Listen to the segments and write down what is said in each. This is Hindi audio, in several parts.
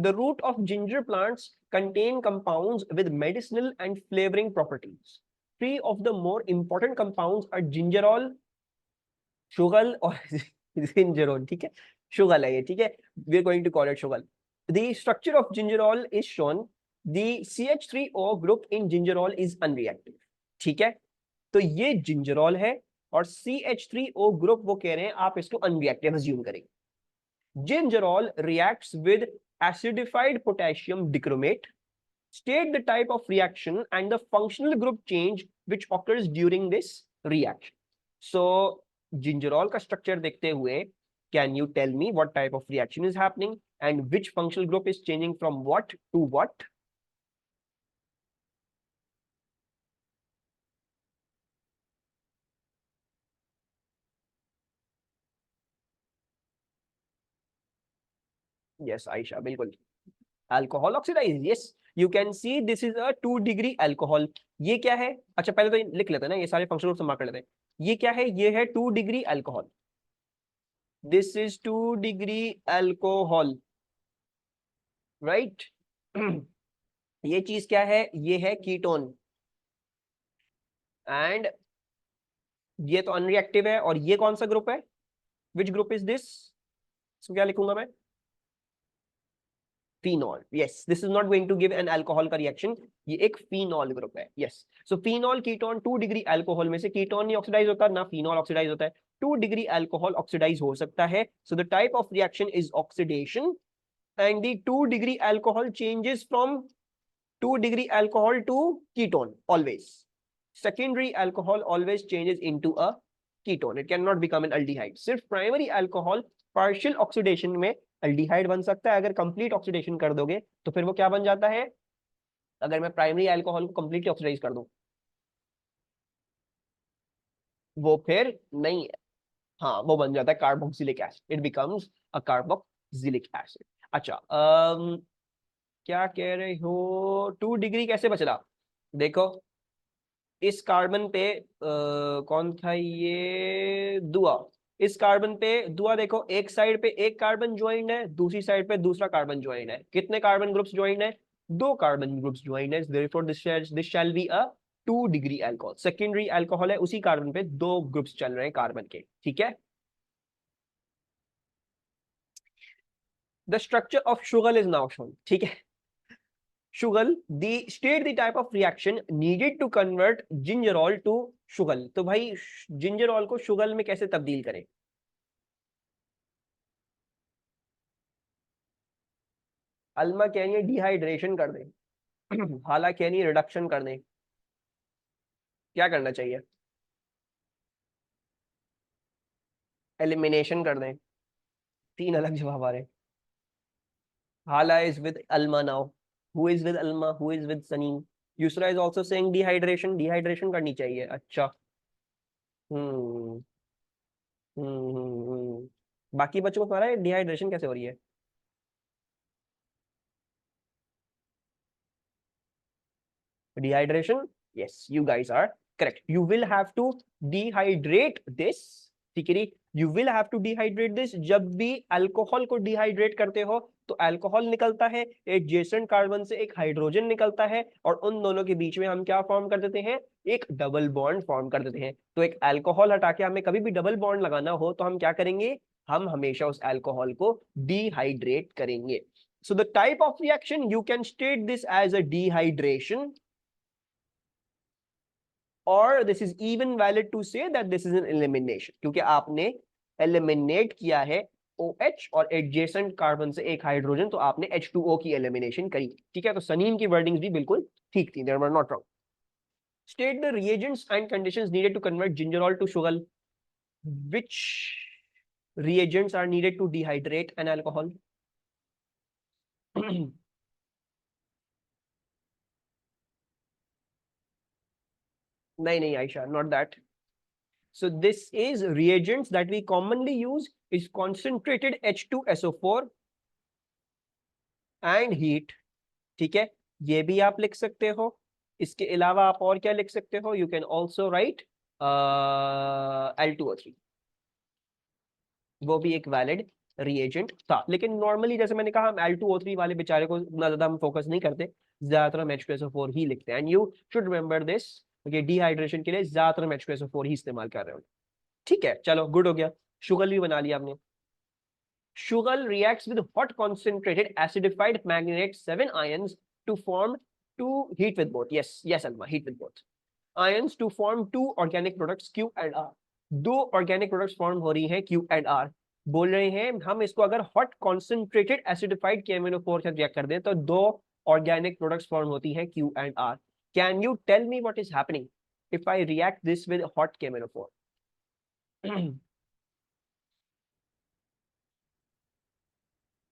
The root of ginger plants contain compounds with medicinal and flavoring properties. Three of the more important compounds are gingerol, शुगल और gingerol. ठीक है, शुगल है ये. ठीक है, we are going to call it शुगल. The structure of gingerol is shown. The CH3O group in gingerol is unreactive. ठीक है, तो ये gingerol है और CH3O ग्रुप वो कह रहे हैं आप इसको अनरिएक्टिव अज्यूम करेंगे. Gingerol reacts with acidified potassium dichromate. State the type of reaction and the functional group change which occurs during this reaction. So, gingerol का structure देखते हुए, can you tell me what type of reaction is happening and which functional group is changing from what to what? Yes, Aisha, बिल्कुल. Alcohol oxidize. Yes, you can see this is a 2 degree alcohol. ये क्या है? अच्छा, पहले तो लिख लेते हैं ना, ये सारे फंक्शनल ग्रुप मार्क कर लेते हैं. ये क्या है? ये है 2 degree alcohol. This is 2 degree alcohol, right? ये चीज क्या है? ये है कीटोन. एंड ये तो अनरिएक्टिव है. और ये कौन सा ग्रुप है? Which group is this? इसको क्या लिखूंगा मैं? Phenol. Yes, this is not going to give an alcohol का रिएक्शन. ये एक फिनॉल ग्रुप है. Yes, so phenol ketone 2 degree alcohol में से कीटोन नहीं ऑक्सीडाइज होता ना फिनॉल ऑक्सीडाइज होता है. 2 डिग्री अल्कोहल ऑक्सीडाइज हो सकता है. So the type of reaction is oxidation and the 2 degree alcohol changes from 2 degree alcohol to ketone always. Secondary alcohol always changes into a ketone. It cannot become an aldehyde. सिर्फ primary alcohol partial oxidation में aldehyde बन सकता है. अगर complete oxidation कर दोगे तो फिर वो क्या बन जाता है? अगर मैं primary alcohol को completely oxidize कर दूं, वो फिर नहीं है. हाँ, वो बन जाता है carboxylic acid. It becomes a carboxylic acid. अच्छा, क्या कह रहे हो? 2 डिग्री कैसे बचला? देखो, इस कार्बन पे कौन था ये? दुआ. इस कार्बन पे दुआ. देखो, एक साइड पे एक कार्बन ज्वाइंट है, दूसरी साइड पे दूसरा कार्बन ज्वाइंट है. कितने कार्बन ग्रुप्स ज्वाइंट है? 2 कार्बन ग्रुप्स ज्वाइंट है. Therefore this shall be a 2 degree alcohol. Secondary alcohol है, उसी कार्बन पे 2 ग्रुप्स चल रहे हैं कार्बन के. ठीक है. The structure of sugar is now shown. ठीक है. Sugar, state the type of reaction needed to convert gingerol to sugar. तो भाई gingerol को शुगर में कैसे तब्दील करें? अल्मा कह रही है डिहाइड्रेशन कर दें. हाला कह रही है रिडक्शन कर दें. क्या करना चाहिए? एलिमिनेशन कर दें. तीन अलग जवाब आ रहे हैं. Hala is with Alma now. Who is with Alma? Who is with Sanim? Yusra is also saying dehydration. Dehydration करनी चाहिए. अच्छा. हम्म बाकी बच्चों को तुम्हारा डिहाइड्रेशन कैसे हो रही है? Dehydration, yes, you guys are correct. You will have to dehydrate this. ठीक है. You will have to dehydrate this. जब भी अल्कोहल को डिहाइड्रेट करते हो तो अल्कोहल निकलता है, एडजेसेंट कार्बन से एक हाइड्रोजन निकलता है, और उन दोनों के बीच में हम क्या फॉर्म कर देते हैं? एक डबल बॉन्ड फॉर्म कर देते हैं. तो एक अल्कोहल हटा के हमें कभी भी डबल बॉन्ड लगाना हो तो हम क्या करेंगे? हम हमेशा उस अल्कोहल को डिहाइड्रेट करेंगे. So the type of reaction, you can state this as a dehydration, और this is even valid to say that this is an elimination, क्योंकि आपने एलिमिनेट किया है OH और एडजेसेंट कार्बन से एक हाइड्रोजन, तो आपने H2O की एलिमिनेशन करी. ठीक है. तो सनीम की वर्डिंग्स भी बिल्कुल ठीक थी. There were not wrong. State the reagents and conditions needed to convert gingerol to sugar. Which reagents are needed to dehydrate an alcohol? नहीं Aisha, not that. So this is reagents that we commonly use is concentrated H2SO4 and heat. ठीक है. ये भी आप लिख सकते हो. इसके अलावा आप और क्या लिख सकते हो? You can also write L2O3. वो भी एक वैलिड रिएजेंट था। लेकिन नॉर्मली जैसे मैंने कहा, हम L2O3 वाले बेचारे को इतना ज्यादा हम फोकस नहीं करते, ज्यादातर हम H2SO4 ही लिखते हैं। And you should remember this, okay, dehydration के लिए ज्यादातर हम H2SO4 ही इस्तेमाल कर रहे हो। ठीक है, चलो गुड हो गया। शुगर भी बना लिया आपने। Sugar reacts with hot concentrated acidified manganate 7 ions to form two heat with both. Yes, yes, Alma, heat with both. Ions to form two organic products Q and R. दो organic products form हो रही हैं Q and R। बोल रहे हैं हम इसको अगर hot concentrated acidified KMnO4 से रिएक्ट कर दें तो दो organic products form होती हैं Q and R। Can you tell me what is happening if I react this with hot KMnO4?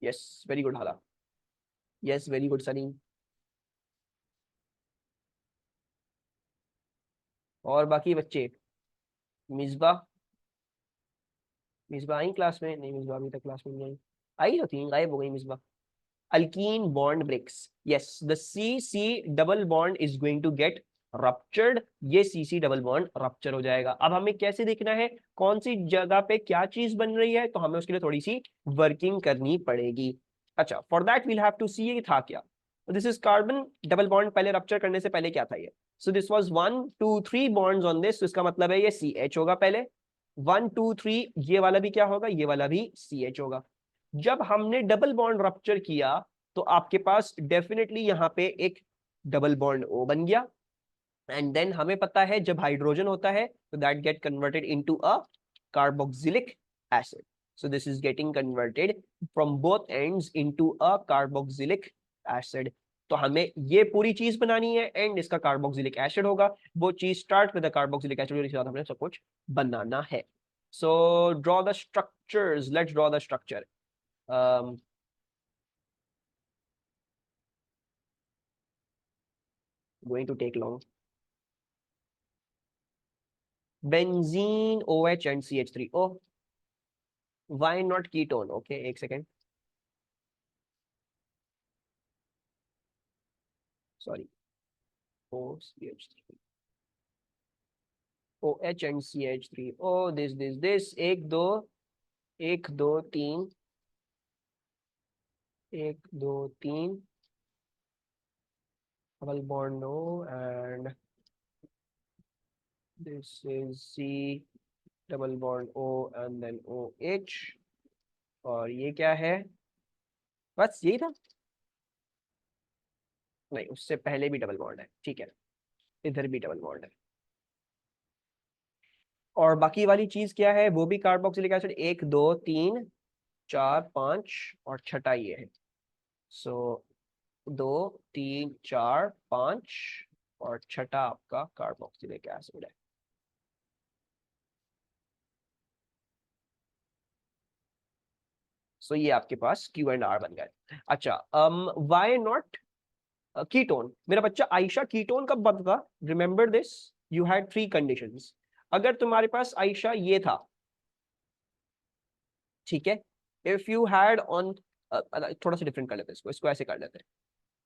Yes, very good, Hala. Yes, very good, Sunny. और बाकी बच्चे, मिसबा, मिसबा आई क्लास में? नहीं, मिसबा अभी तक क्लास में नहीं आई, आई तो थी, गायब हो गई Misba. Alkene bond breaks, yes, the C C double bond is going to get ruptured. ये C C double bond rupture हो जाएगा। अब हमें कैसे देखना है कौन सी जगह पे क्या चीज बन रही है, तो हमें उसके लिए थोड़ी सी वर्किंग करनी पड़ेगी। अच्छा, for that we'll have to see ये था क्या। This is carbon double bond, पहले रप्चर करने से पहले क्या था ये। So this was 1 2 3 bonds on this, तो इसका मतलब है ये सी एच होगा पहले। 1 2 3, ये वाला भी क्या होगा, ये वाला भी सी एच होगा। जब हमने डबल बॉन्ड रप्चर किया तो आपके पास डेफिनेटली यहाँ पे एक डबल बॉन्ड O बन गया। एंड देन हमें पता है जब हाइड्रोजन होता है तो that get converted into a carboxylic acid. So this is getting converted from both ends into a carboxylic acid. तो हमें ये पूरी चीज बनानी है एंड इसका कार्बोक्सिलिक एसिड होगा। वो चीज start with the carboxylic acid और इसके बाद हमें सब कुछ बनाना है। So draw the structures, let's draw the structure. Going to take long. Benzene, OH and CH3. Oh, why not ketone? Okay, एक second. Sorry. OCH3. OH and CH3. Oh, this. एक दो तीन, एक दो तीन. Double bond no, and this is C double bond O and then OH. और ये क्या है? बस यही था? नहीं, उससे पहले भी डबल बॉन्ड है। ठीक है, इधर भी डबल बॉन्ड है। और बाकी वाली चीज क्या है, वो भी कार्बोक्सिलिक एसिड। 1 2 3 4 5 और छठा ये है। सो 2 3 4 5 और छठा आपका कार्बोक्सिलिक एसिड है। सो ये आपके पास Q एंड R बन गए। अच्छा, व्हाई नॉट कीटोन? मेरा बच्चा आयशा, कीटोन कब बनता? Remember this, you had 3 conditions. अगर तुम्हारे पास आयशा ये था, ठीक है, इफ यू हैड ऑन, थोड़ा सा डिफरेंट कर लेते हैं इसको, ऐसे कर लेते हैं,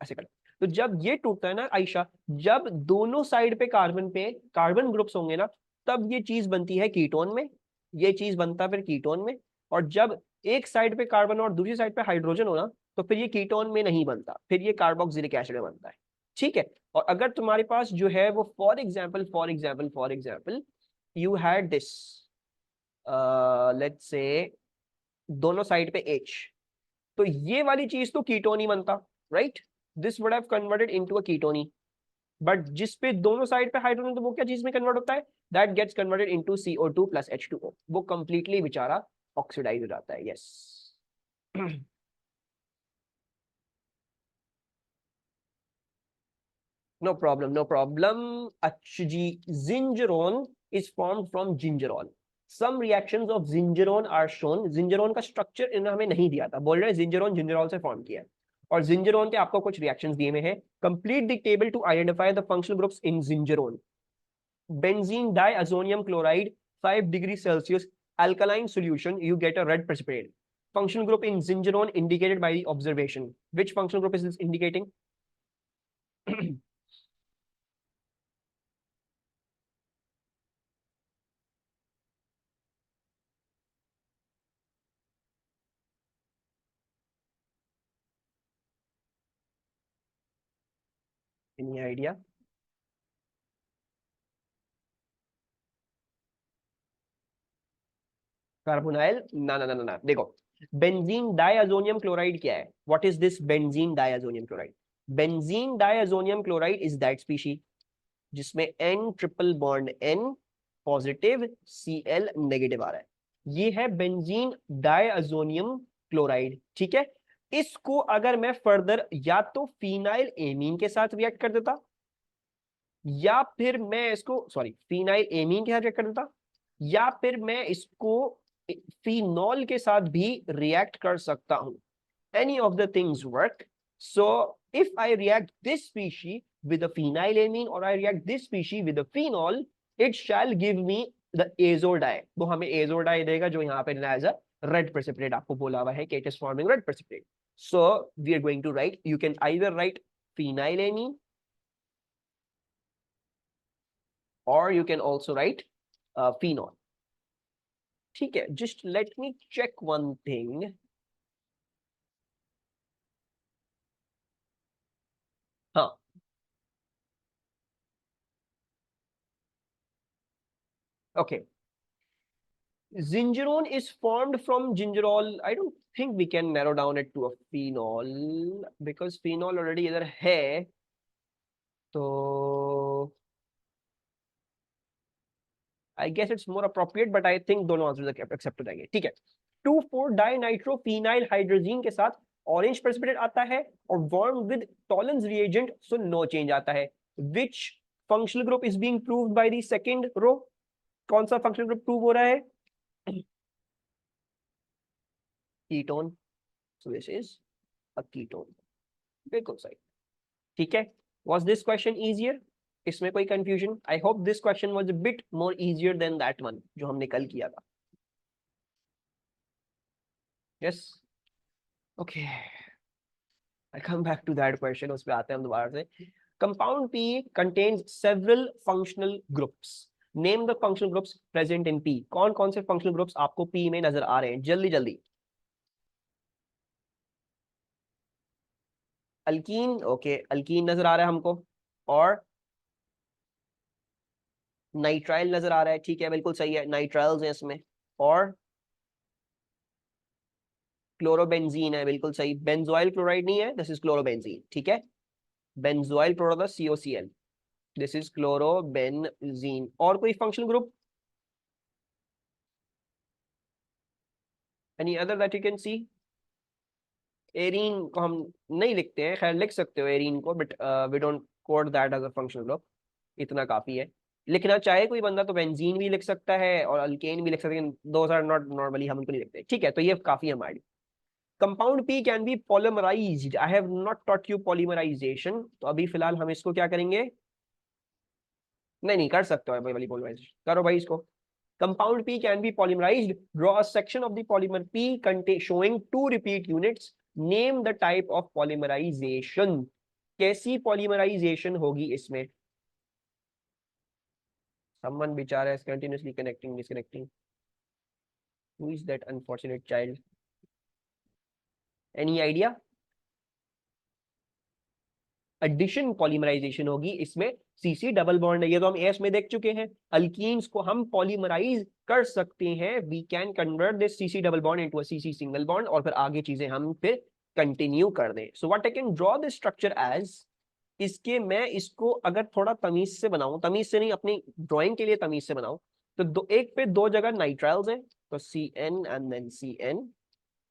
ऐसे कर। तो जब ये टूटता है ना आयशा, जब दोनों साइड पे कार्बन ग्रुप्स होंगे ना, तब ये चीज बनती है कीटोन में। ये चीज बनता है फिर कीटोन में। और जब एक साइड पे कार्बन और दूसरी साइड पे हाइड्रोजन हो ना, तो फिर ये कीटोन में नहीं बनता, फिर ये कार्बोक्सिलिक एसिड में बनता है। ठीक है। और अगर तुम्हारे पास जो है वो for example you had this, let's say दोनों साइड पे H, तो ये वाली चीज तो कीटोन ही बनता, right. This would have converted into a ketone. But जिस पे दोनों साइड पे हाइड्रोजन, तो वो क्या चीज में कन्वर्ट होता है? That gets converted into CO2 plus H2O। वो कंप्लीटली बेचारा ऑक्सीडाइज हो जाता है। Yes. No problem, no problem. अच्छा जी, zingerone is formed from gingerol. Some reactions of zingerone are shown. Zingerone का स्ट्रक्चर इन्होंने हमें नहीं दिया था, बोल रहे हैं जिंजरोन जिंजरॉल से फॉर्म किया है। और जिंजरोन के आपको कुछ रिएक्शंस दिए हुए हैं। Complete the table to identify the functional groups in zingerone. Benzene diazonium chloride, 5 degrees Celsius, alkaline solution, you get a red precipitate. Functional group in zingerone indicated by the observation. Which functional group is this indicating? Any idea? Carbonyl, ना ना ना ना ना, देखो बेंजीन डाइअज़ोनियम क्लोराइड क्या है? What is this benzene diazonium chloride? Benzene diazonium chloride is that species जिसमें N triple bond N positive Cl negative आ रहा है। ये है बेंजीन डाइअज़ोनियम क्लोराइड, ठीक है। इसको अगर मैं फर्दर या तो फिनाइल एमीन के साथ रिएक्ट कर देता, या फिर मैं इसको सॉरी फिनाइल एमीन के साथ रिएक्ट कर देता, या फिर मैं इसको फिनॉल के साथ भी रिएक्ट कर सकता हूं। Any of the things work. So if I react this species with a phenylamine or I react this species with a phenol, it shall give me the azole dye. वो हमें azole dye देगा जो यहाँ पे as a red precipitate आपको बोला हुआ है कि it is forming red precipitate. So we are going to write, you can either write phenylamine or you can also write phenol. ठीक है, just let me check one thing. हाँ, okay. Zingerone is formed from gingerol. I don't think we can narrow down it to a phenol because phenol already इधर है, तो I guess it's more appropriate, but I think दोनों आंसर एक्सेप्ट हो जाएंगे, ठीक है। 2,4-डाइनाइट्रो फिनाइल के साथ ऑरेंज प्रेसिपिटेट आता है और warm with Tollens reagent, so no change आता है। Which functional group is being proved by the second row? कौन सा फंक्शनल ग्रुप प्रूव हो रहा है? Ketone, so this is a ketone, बिल्कुल सही, ठीक है। Was this question easier? इसमें कोई confusion? I hope this question was a bit more easier than that one जो हमने कल किया था। Yes, okay, I come back to that question, उस पे आते हैं हम दोबारा से। Compound P contains several functional groups. Name the functional groups present in P. कौन कौन से फंक्शनल ग्रुप्स आपको पी में नजर आ रहे हैं? जल्दी जल्दी। अल्कीन, ओके, अल्कीन नजर आ रहा है हमको, और नाइट्राइल नजर आ रहा है, ठीक है, बिल्कुल सही है, नाइट्राइल्स हैं इसमें, और क्लोरोबेंजीन है, बिल्कुल सही। बेंजोइल क्लोराइड नहीं है, दिस इज क्लोरोबेंजीन, ठीक है। Benzoyl chloride COCl, this is chlorobenzene. और कोई functional group? Any other that you can see? Arene को हम नहीं लिखते हैं, खैर लिख सकते हो एरीन को, but we don't code that as a functional group, इतना काफी है। लिखना चाहे कोई बंदा तो बेंजीन भी लिख सकता है और अल्केन भी लिख सकते हैं, दोस आर नॉट नॉर्मली, हम उनको नहीं लिखते, ठीक है, तो ये काफी है हमारी। Compound P can be polymerised. I have not taught you polymerisation, तो अभी फिलहाल हम इसको क्या करेंगे? नहीं नहीं, कर सकते हो भाई, वाली पॉलीमराइजेशन करो भाई इसको। Compound P can be polymerized. Draw a section of the polymer P showing 2 repeat units. Name the type of polymerization. कैसी polymerization होगी इसमें? Someone बेचारा is continuously connecting, disconnecting. Who is that unfortunate child? Any idea? Addition polymerisation होगी इसमें। सीसी डबल बॉन्ड है, ये तो हम एस में देख चुके हैं। अल्कीन्स को हम पॉलीमराइज कर सकते हैं, we can convert this CC double bond into a CC single bond, और फिर आगे चीजें हम फिर कंटिन्यू कर दें। So what I can draw this structure as, इसके मैं इसको अगर थोड़ा तमीज से बनाऊं, तमीज से नहीं, अपनी ड्राइंग के लिए तमीज से बनाऊं, तो एक पे 2 जगह नाइट्राइल्स हैं, तो CN एंड देन CN,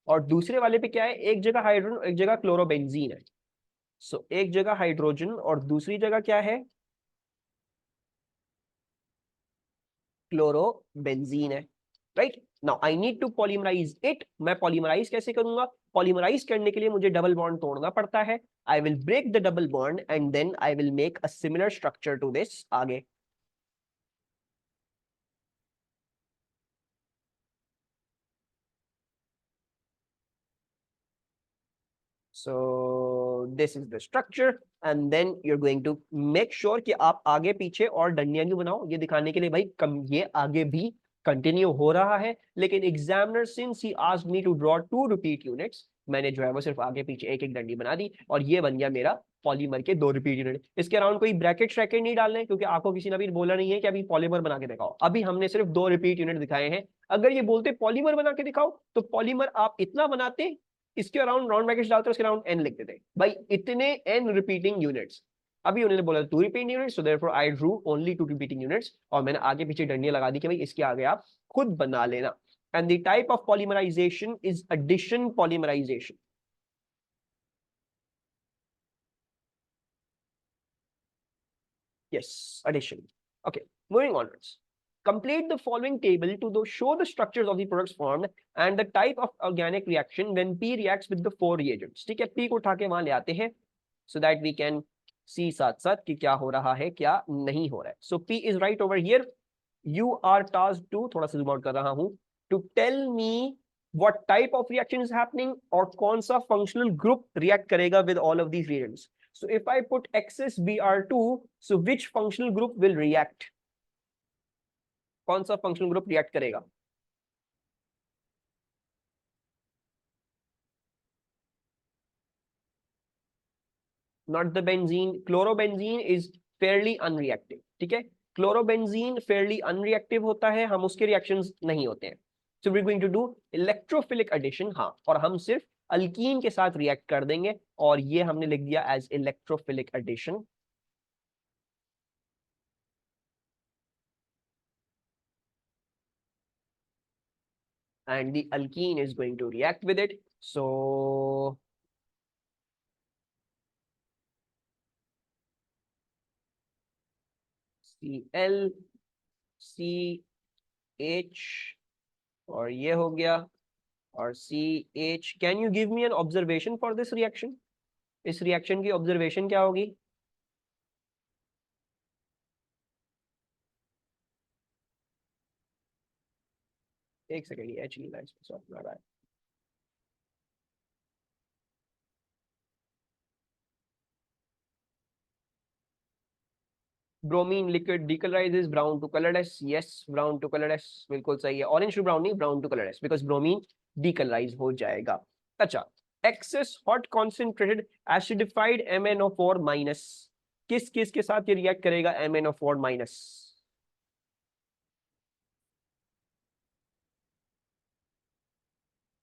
और दूसरे वाले पे क्या है? एक जगह हाइड्रोजन, एक जगह क्लोरोबेंजीन है। सो एक जगह हाइड्रोजन और दूसरी जगह क्या है? क्लोरोबेंजीन है, right. Now I need to polymerise it. मैं पॉलीमराइज कैसे करूंगा? पॉलीमराइज करने के लिए मुझे डबल बॉन्ड तोड़ना पड़ता है। I will break the double bond and then I will make a similar structure to this आगे। So this is the structure and then you are going to make sure कि आप आगे पीछे और डंडियां नहीं बनाओ, ये दिखाने के लिए भाई कम ये आगे भी कंटिन्यू हो रहा है। लेकिन examiner since he asked me to draw 2 repeat units, मैंने जो है वो सिर्फ आगे पीछे एक एक डंडी बना दी और ये बन गया मेरा पॉलीमर के 2 रिपीट यूनिट। इसके अराउंड कोई ब्रैकेट श्रैकेट नहीं डालने, क्योंकि आपको किसी ने भी बोला नहीं है कि अभी पॉलीमर बना के दिखाओ, अभी हमने सिर्फ 2 रिपीट यूनिट दिखाए हैं। अगर ये बोलते पॉलीमर बना के दिखाओ तो पॉलीमर आप इतना बनाते, इसके अराउंड राउंड ब्रैकेट्स डालते, उसके अराउंड एन लिख देते भाई, इतने एन रिपीटिंग यूनिट्स। अभी उन्होंने बोला 2 repeating units, so therefore I drew only 2 repeating units, और मैंने आगे पीछे डंडियां लगा दी कि भाई इसके आगे आप खुद बना लेना। And the type of polymerization is addition polymerization. Yes, addition. Okay, moving onwards. Complete the following table to show the structures of the products formed and the type of organic reaction when P reacts with the 4 reagents. ठीक है, P को उठा के वहां ले आते हैं so that we can see साथ साथ कि क्या हो रहा है क्या नहीं हो रहा है. So P is right over here. You are tasked to, थोड़ा सा zoom out कर रहा हूं, to tell me what type of reaction is happening और कौन सा functional group react करेगा with all of these reagents. So if I put excess Br2, so which functional group will react? कौन सा functional group react करेगा? Not the benzene. Chlorobenzene is fairly unreactive. ठीक है, क्लोरोबेंजीन fairly unreactive होता है, हम उसके reactions नहीं होते हैं. So we're going to do electrophilic addition. हाँ, और हम सिर्फ अल्कीन के साथ रिएक्ट कर देंगे, और ये हमने लिख दिया as electrophilic addition. And the alkene is going to react with it. So Cl, CH, और ये हो गया, और CH. Can you give me an observation for this reaction? इस रिएक्शन की ऑब्जर्वेशन क्या होगी? एक सेकेंड, ये एच नहीं है, bromine liquid decolourises brown to colourless. Yes, brown to colourless बिल्कुल सही है. ऑरेंज टू ब्राउन नहीं, brown to colourless, because bromine decolourise हो जाएगा. अच्छा, excess hot concentrated acidified MnO4 minus किस किस के साथ ये रिएक्ट करेगा? MnO4 minus.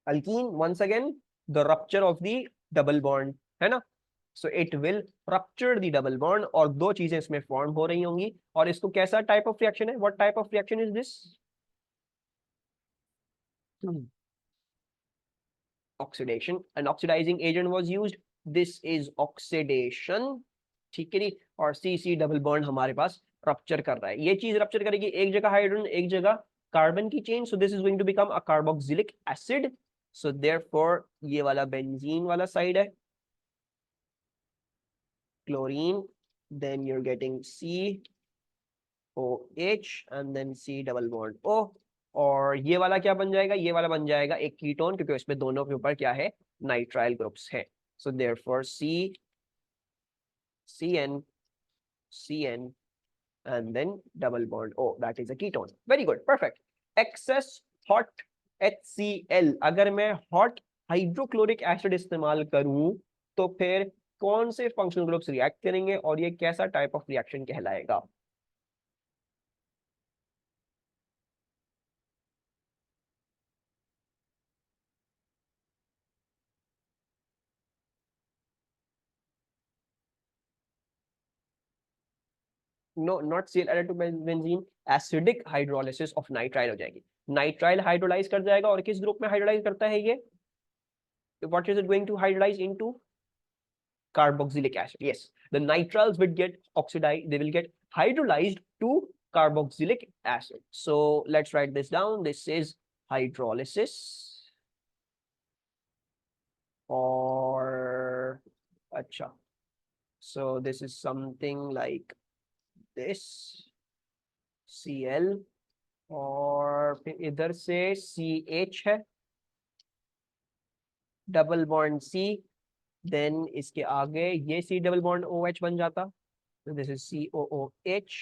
Alkene, once again the rupture of the double bond, है ना? So it will rupture the double bond, और दो चीजें इसमें फॉर्म हो रही होंगी. और इसको कैसा टाइप ऑफ रिएक्शन है? What type of reaction is this? Oxidation. An oxidizing agent was used. This is oxidation. ठीक है जी. और CC डबल बॉन्ड हमारे पास रप्चर कर रहा है. ये चीज रप्चर करेगी एक जगह हाइड्रोजन, एक जगह कार्बन की चेन. So this is going to become a carboxylic acid. So therefore ये वाला बेंजीन वाला साइड है, chlorine, then you're getting COH and then C double bond O. और ये वाला क्या बन जाएगा? ये वाला बन जाएगा एक कीटोन, क्योंकि इसमें दोनों के ऊपर क्या है? नाइट्राइल ग्रुप्स है. So therefore CN and then double bond O, that is a ketone. Very good, perfect. Excess hot HCl. अगर मैं hot हाइड्रोक्लोरिक एसिड इस्तेमाल करूं तो फिर कौन से फंक्शनल ग्रुप्स रिएक्ट करेंगे, और ये कैसा टाइप ऑफ रिएक्शन कहलाएगा? No, not Cl added to benzene. Acidic hydrolysis of nitrile हो जाएगी. नाइट्राइल हाइड्रोलाइज कर जाएगा, और किस ग्रुप में हाइड्रोलाइज करता है ये? What is it going to hydrolyse into? Carboxylic acid. Yes, the nitriles will get oxidized, they will get hydrolyzed to carboxylic acid. So let's write this down. This is hydrolysis, or acha, so this is something like this, Cl, और फिर इधर से CH है, डबल बॉन्ड C, देन इसके आगे ये C डबल बॉन्ड OH बन जाता. So this is COOH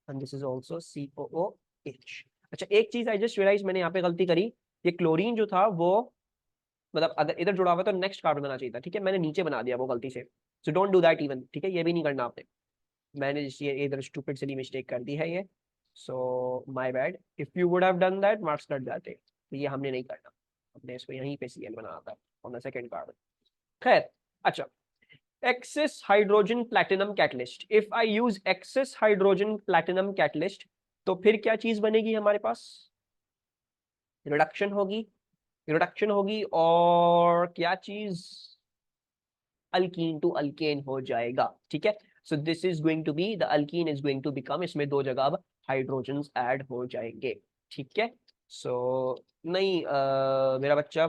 and this is also COOH. अच्छा, एक चीज आई जस्ट रियलाइज, मैंने यहाँ पे गलती करी. ये क्लोरीन जो था वो मतलब अगर इधर जुड़ा हुआ है तो नेक्स्ट कार्बन बना चाहिए था, ठीक है, मैंने नीचे बना दिया वो गलती से, so don't do that even, ठीक है, ये भी नहीं करना आपने, मैंने ये इधर स्टूपिड सिली मिस्टेक कर दी है ये, so my bad, if you would have done that marks cut जाते, तो ये हमने नहीं करना, हमने इसको यहीं पे Cl बनाना था ऑन द सेकंड कार्बन। खैर, अच्छा, excess hydrogen platinum catalyst, if I use excess hydrogen platinum catalyst, तो फिर क्या चीज बनेगी हमारे पास, रिडक्शन होगी, रिडक्शन होगी, और क्या चीज, अल्कीन टू अल्केन हो जाएगा, ठीक है, so this is going to be the alkene is going to become, इसमें दो जगह अब हाइड्रोजन्स ऐड हो जाएंगे, ठीक है, सो नहीं मेरा बच्चा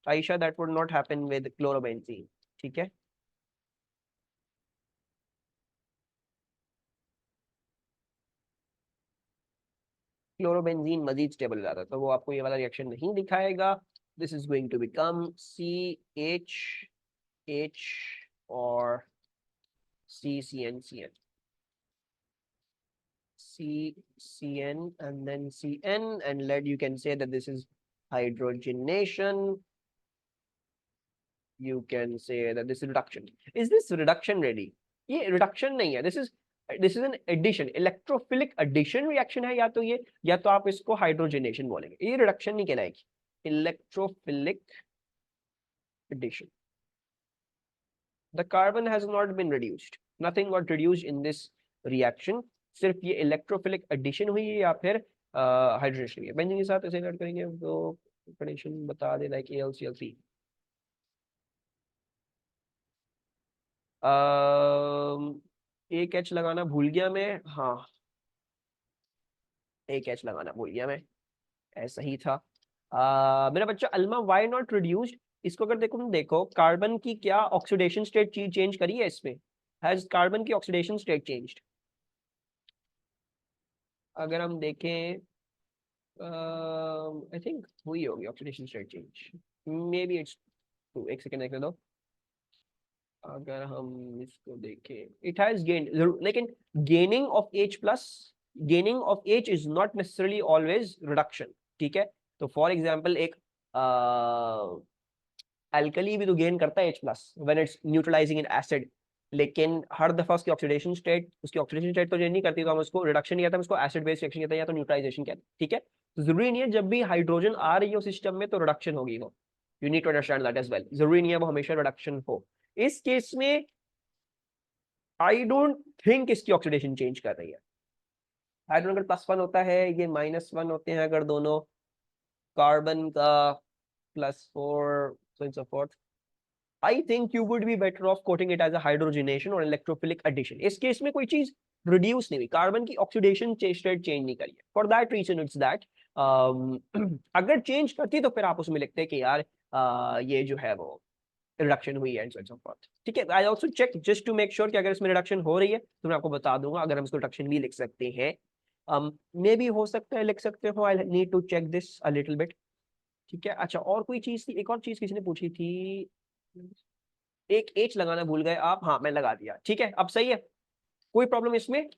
Ayesha, that would not happen with chlorobenzene, ठीक है, क्लोरोबेंजीन मजीद स्टेबल हो जाता है, तो वो आपको ये वाला रिएक्शन नहीं दिखाएगा, this is going to become CH H और CCN CCN and then CN, and let you can say that this is hydrogenation, you can say that this is reduction, is this reduction ready, ये reduction नहीं है, this is an addition, electrophilic addition reaction है, या तो ये, या तो आप इसको hydrogenation बोलेंगे, ये reduction नहीं कहलाएगी, electrophilic addition, the carbon has not been reduced, nothing got reduced in this reaction, सिर्फ ये इलेक्ट्रोफिलिक एडिशन हुई है या फिर हाइड्रोजनेशन हुई है, बेंजीन के साथ ऐसे ऐड करेंगे तो कंडीशन बता दे, लाइक AlCl3, एक H लगाना भूल गया मैं, हाँ एक H लगाना भूल गया मैं, ऐसा ही था, मेरा बच्चा अल्मा व्हाई नॉट रिड्यूस्ड, इसको अगर देखो, तुम देखो कार्बन की क्या ऑक्सीडेशन स्टेट चेंज करी है इसमें, हैज कार्बन की ऑक्सीडेशन स्टेट चेंज्ड, अगर हम देखें आई थिंक हुई होगी oxidation state change, maybe it's two, एक सेकेंड देखने दो, अगर हम इसको देखें इट हैज गेन, लेकिन gaining of H plus, gaining of H is not necessarily always reduction, ठीक है, तो फॉर एग्जांपल एक अल्कली भी तो गेन करता है H plus when it's neutralising in acid, लेकिन हर दफा उसकी ऑक्सीडेशन स्टेट तो चेंज नहीं करती, तो हम उसको रिडक्शन नहीं कहते, हम उसको एसिड बेस रिएक्शन कहते हैं या तो न्यूट्रलाइजेशन कहते हैं, ठीक है, तो जरूरी नहीं है जब भी हाइड्रोजन आ रही हो सिस्टम में तो रिडक्शन होगी वो, you need to understand that as well, जरूरी नहीं है वो हमेशा रिडक्शन हो, इस केस में आई डोंट थिंक इसकी ऑक्सीडेशन चेंज कर रही है, हाइड्रोजन अगर +1 होता है, ये -1 होते हैं अगर दोनों, कार्बन का +4 so and so forth, I think you would be better off quoting it as a hydrogenation or electrophilic addition, इस केस में कोई चीज रिड्यूस नहीं हुई, कार्बन की ऑक्सीडेशन स्टेट चेंज नहीं करी है, for that reason it's that, अगर चेंज करती तो फिर आप उसमें लिखते कि यार ये जो है वो रिडक्शन हुई है, ठीक है, I also check just to make sure कि अगर इसमें रिडक्शन हो रही है तो मैं आपको बता दूंगा, अगर हम इसको रिडक्शन भी लिख सकते हैं, मे बी हो सकता है लिख सकते हो, I need to check this a little bit, ठीक है, अच्छा और कोई चीज थी, एक और चीज किसी ने पूछी थी, एक H लगाना भूल गए आप, हाँ मैं लगा दिया, ठीक है, अब सही है, कोई प्रॉब्लम इसमें